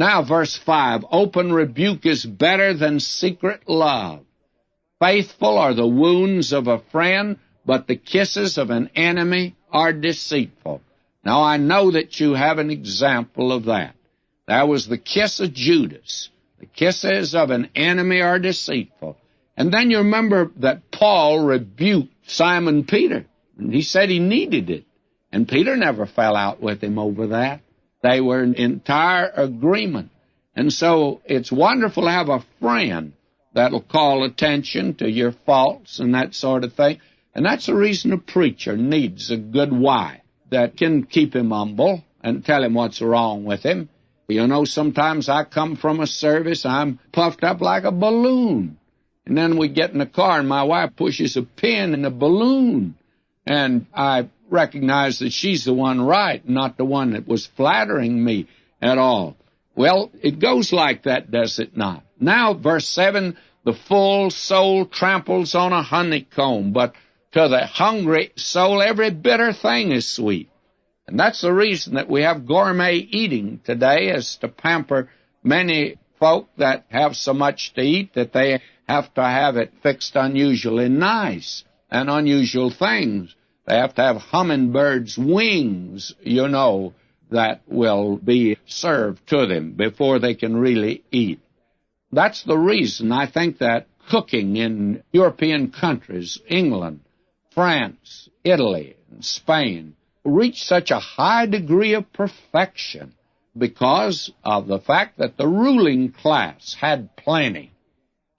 Now, verse 5, open rebuke is better than secret love. Faithful are the wounds of a friend, but the kisses of an enemy are deceitful. Now, I know that you have an example of that. That was the kiss of Judas. The kisses of an enemy are deceitful. And then you remember that Paul rebuked Simon Peter, and he said he needed it. And Peter never fell out with him over that. They were in entire agreement. And so it's wonderful to have a friend that'll call attention to your faults and that sort of thing. And that's the reason a preacher needs a good wife that can keep him humble and tell him what's wrong with him. You know, sometimes I come from a service, I'm puffed up like a balloon. And then we get in the car and my wife pushes a pin in the balloon. And I recognize that she's the one right, not the one that was flattering me at all. Well, it goes like that, does it not? Now, verse 7, the full soul tramples on a honeycomb, but to the hungry soul every bitter thing is sweet. And that's the reason that we have gourmet eating today, is to pamper many folk that have so much to eat that they have to have it fixed unusually nice and unusual things. They have to have hummingbirds' wings, you know, that will be served to them before they can really eat. That's the reason I think that cooking in European countries, England, France, Italy, and Spain, reached such a high degree of perfection because of the fact that the ruling class had plenty.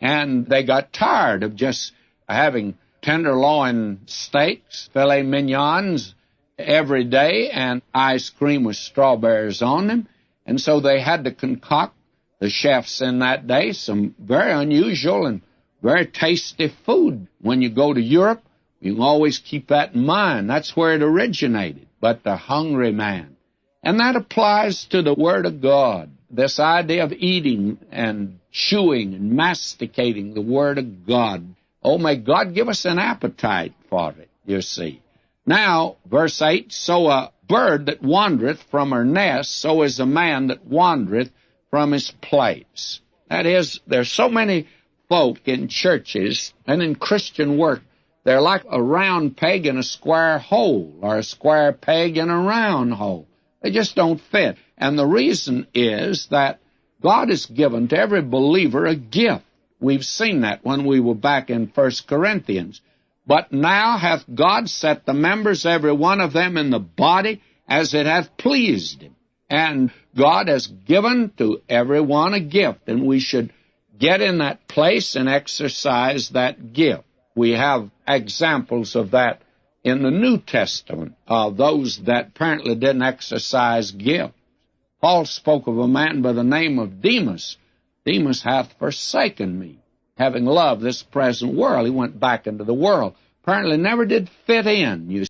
And they got tired of just having tenderloin steaks, filet mignons every day, and ice cream with strawberries on them. And so they had to concoct, the chefs in that day, some very unusual and very tasty food. When you go to Europe, you can always keep that in mind. That's where it originated, but the hungry man. And that applies to the Word of God, this idea of eating and chewing and masticating the Word of God. Oh, may God give us an appetite for it, you see. Now, verse 8, so a bird that wandereth from her nest, so is a man that wandereth from his place. That is, there's so many folk in churches and in Christian work, they're like a round peg in a square hole, or a square peg in a round hole. They just don't fit. And the reason is that God has given to every believer a gift. We've seen that when we were back in 1 Corinthians. But now hath God set the members, every one of them, in the body as it hath pleased him. And God has given to every one a gift, and we should get in that place and exercise that gift. We have examples of that in the New Testament, of those that apparently didn't exercise gifts. Paul spoke of a man by the name of Demas. Demas hath forsaken me, having loved this present world. He went back into the world. Apparently never did fit in, you